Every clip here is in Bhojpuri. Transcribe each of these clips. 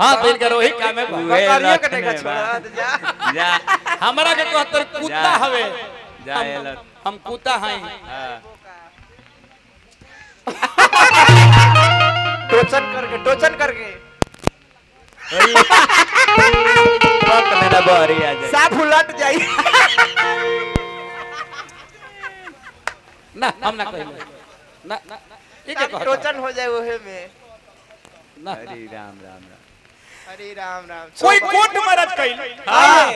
हां दिल कर वही काम है करिए कने का छोड़ा जा जा हमरा के कहतर कुत्ता हवे जा हम कुत्ता हैं हां टोचन करके पक लेना बारी आ जाए साफ उलट जाई ना हम ना कहिलो ना ठीक है कहता टोचन हो जाए ओहे में ना हरि राम राम राम हरे राम राम कोई कोर्ट मैरिज कइल हां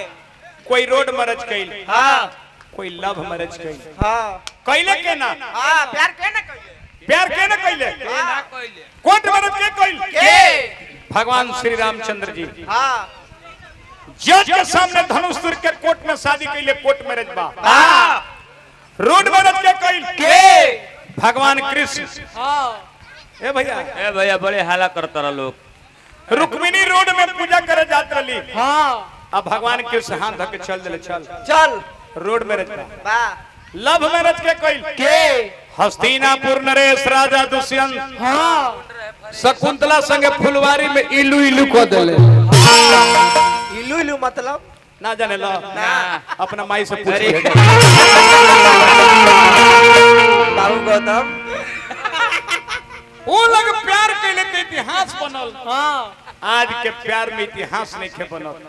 कोई रोड मैरिज कइल हां कोई लव मैरिज कइल हां कइले के ना हां प्यार के ना कइले प्यार के ना कइले ना कइले कोर्ट मैरिज के कइल के भगवान श्री रामचंद्र जी हां जज के सामने धनुष तुर के कोर्ट में शादी कइले कोर्ट मैरिज बा हां रोड मैरिज के कइल के भगवान कृष्ण हां ए भैया ए भैया बड़े हाला करता रहा लोग रुक्मिणी रोड में पूजा करे जात रही हां अब भगवान कृष्ण हाथ धके चल दिले चल चल रोड मैरिज बा वाह लव मैरिज के कइल के हस्तिनापुर नरेश राजा दुष्यंत हां शकुंतला संगे फुलवारी में इलू इलू को देले इलू इलू मतलब ना जाने लो ना अपना माई से पूछ बाबू गौतम वो लोग प्यार कैले तो इतिहास बनल हां आज के प्यार में इतिहास नहीं खे बनल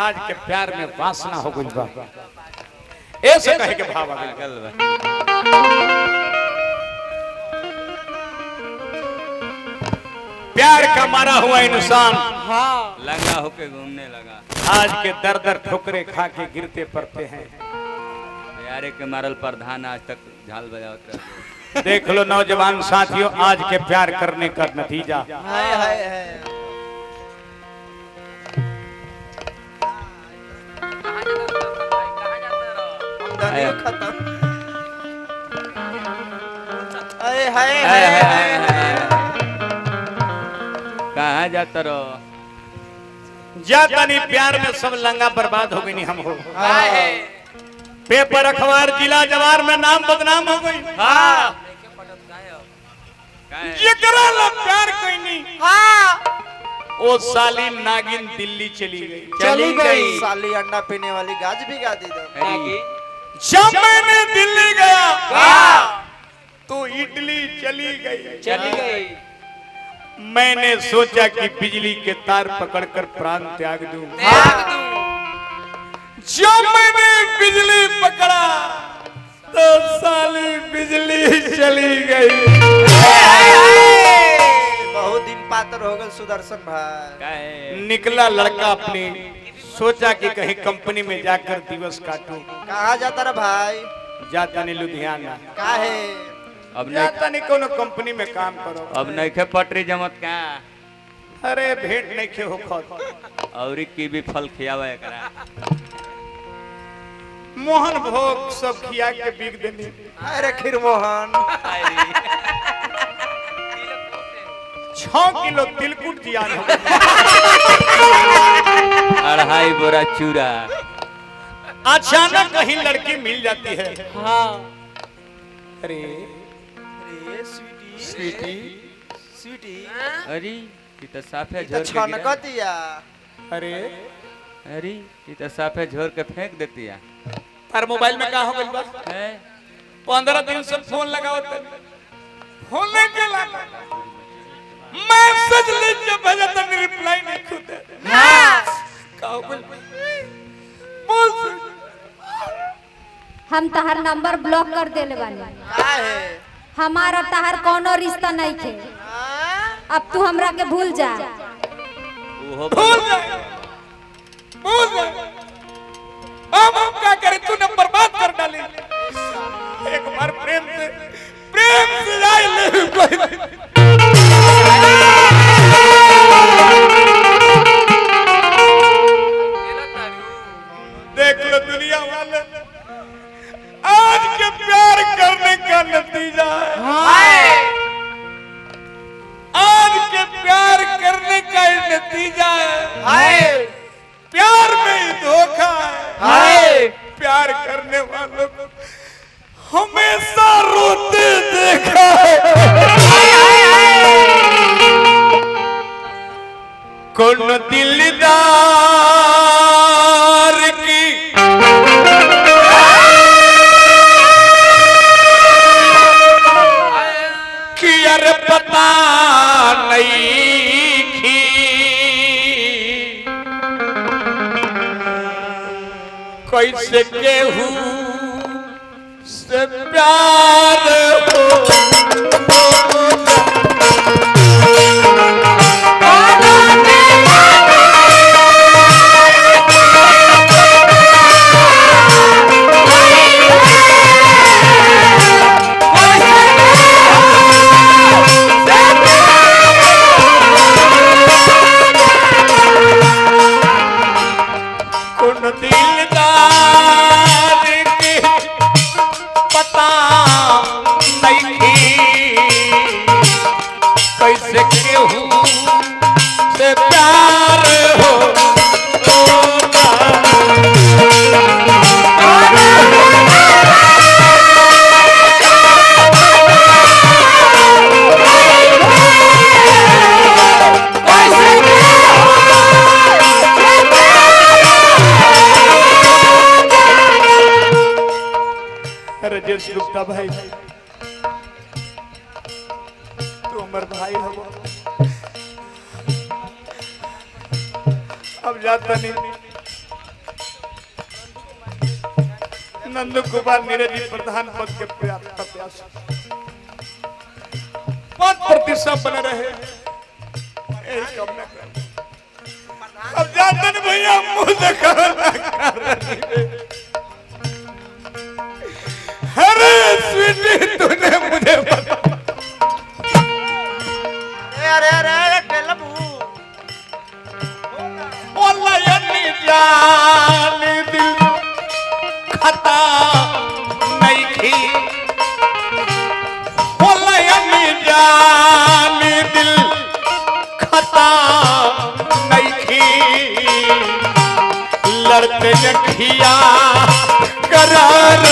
आज के प्यार में वासना हो गइल बा ऐसे कहे के भाव आ गइल पागल बा प्यार का मारा हुआ इंसान हां लंगा होके घूमने लगा आज के दर दर ठोकरे खा के गिरते पड़ते हैं यारे के मारल प्रधान आज तक झाल बजावत रहे देख लो नौजवान साथियों आज के प्यार करने का नतीजा हाय हाय हाय आमदनी खत्म हाय हाय हाय कहाँ जाता रहो ज्यादा नहीं प्यार में सब लंगा बर्बाद हो गई नहीं हम हो हाय पेपर अखबार जिला जवार में नाम बदनाम हो गई हां ये करा ला प्यार कोई नहीं हां ओ साली नागिन दिल्ली चली गई चली गई साली अंडा पीने वाली गाज भी गा दी दो जब मैंने दिल्ली गया तो इटली चली गई मैंने सोचा कि बिजली के तार पकड़कर प्राण त्याग दूं जब मैंने बिजली पकड़ा तो साली बिजली चली गई बहुत दिन पातर हो गए सुदर्शन भाई निकला लड़का अपनी सोचा कि कहीं कंपनी में जाकर दिवस काटूं कहाँ जाता रे भाई जाता नहीं लुधियाना काहे अब जाता नहीं कोनो कंपनी में काम करो अब नहीं खे पटरी जमत का अरे भेंट नहीं खे हो खत और की भी फल खियावे करा मोहन भोग सब खिया के बिक देनी अरे खीर मोहन 6 किलो तिलकुट जियान हो गया 2.5 बोरा चूरा अचानक कहीं लड़की मिल जाती है हाँ अरे अरे स्वीटी स्वीटी स्वीटी अरे ये तो साफे तो झोर के गिरा। छनकतिया अरे अरे ये तो साफे झोर के फेंक देती है तार मोबाइल में का हो गइल बा 15 दिन से फोन लगावत फोन लेके लगा मैसेज लिख के भेजा तो रिप्लाई नहीं खुद हाँ का हो गइल बोल हम तहार नंबर ब्लॉक कर देले बानी काहे हमारा तहार कोनो रिश्ता नहीं थे अब तू हमरा के भूल जा ओहो भूल जा अब हम क्या करें तू नंबर बात कर डाली एक बार प्रेम से आई ले देख लो दुनिया वाले आज के प्यार करने का नतीजा है आज के प्यार करने का नतीजा है प्यार में ही धोखा है प्यार करने वालों को हमेशा रोते देखा है कौन दिलदार की कियर पता नहीं की कैसे केहू से प्यार हो कैसे केहू से प्यार हो राजेश गुप्ता भाई उमर भाई हो अब जाता नहीं नंद कुमार नीरज जी प्रधान पद के प्रयास 5% बने रहे यही कम न कर अब जाता नहीं भैया मुंह देखा अरे स्वीटी तूने मुझे बता अरे अरे टेलबू बोला यानी जान दिल खता नहीं थी बोला यानी जान दिल खता नहीं थी लड़ते जखिया करार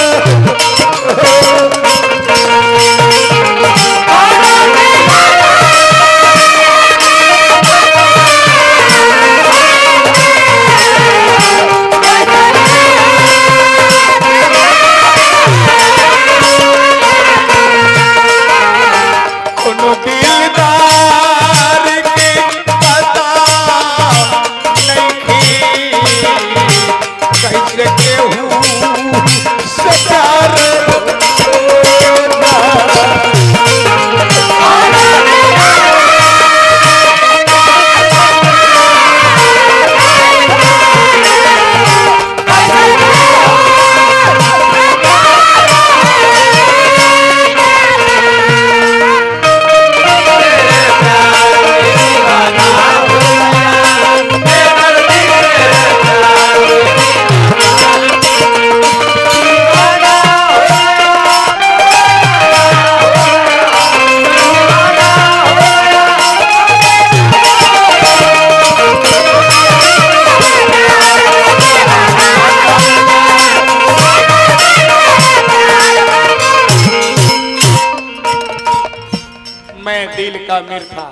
अमीर था।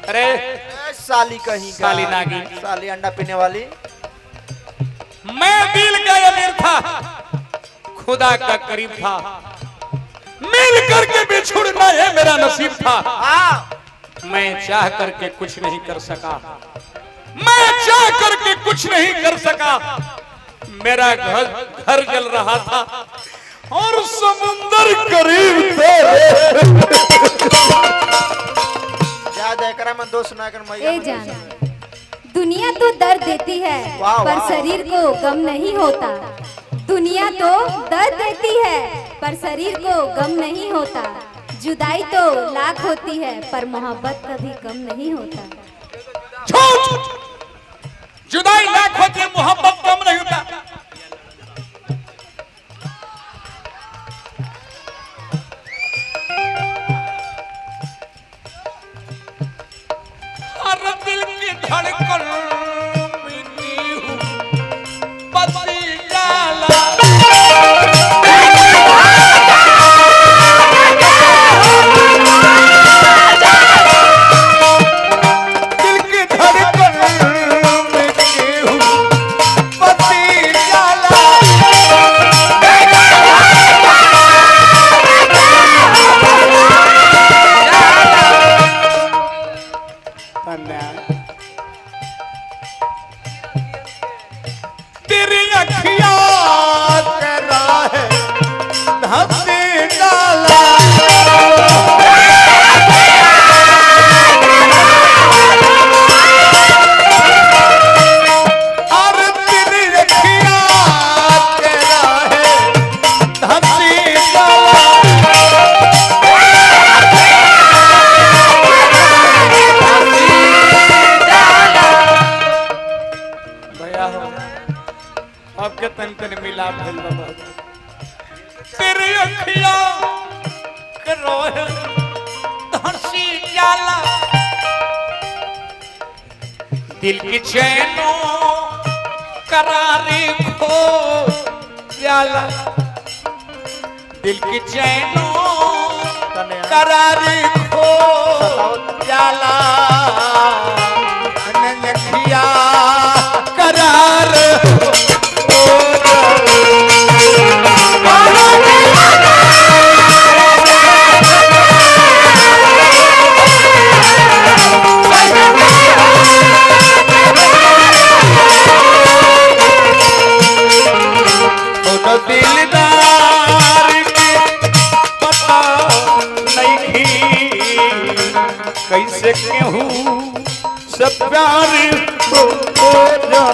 अरे साली कहीं का, साली नागी, साली अंडा पीने वाली। मैं दिल का अमीर था, खुदा का करीब था, मिल करके बिछुड़ना ये मेरा नसीब था। मैं चाह करके कुछ नहीं कर सका, मैं चाह करके कुछ नहीं कर सका। मेरा घर जल रहा था और समुंदर करीब थे। में दोस्त ना कर ए जान, दुनिया तो दर्द देती है पर शरीर को गम नहीं होता। दुनिया तो दर्द देती है पर शरीर को गम नहीं होता। जुदाई तो लाख होती है पर मोहब्बत कभी कम नहीं होता। जुदाई लाख होती है, मोहब्बत कम नहीं होता। हर दिल की धड़कन पीती हूँ पसी जाला। दिल की धड़कन तेरी अखिया तेरा है धसी डाला और तेरी अखिया तेरा है धसी डाला आपके तन तन मिला भेल बाबा तेरी अखिया करो धसी जाला दिल की चैनो करारी खो जाला दिल की चैनो करारी खो जाला अखिया करार दिलदार के पता नहीं कैसे केहू सब प्यार हो जा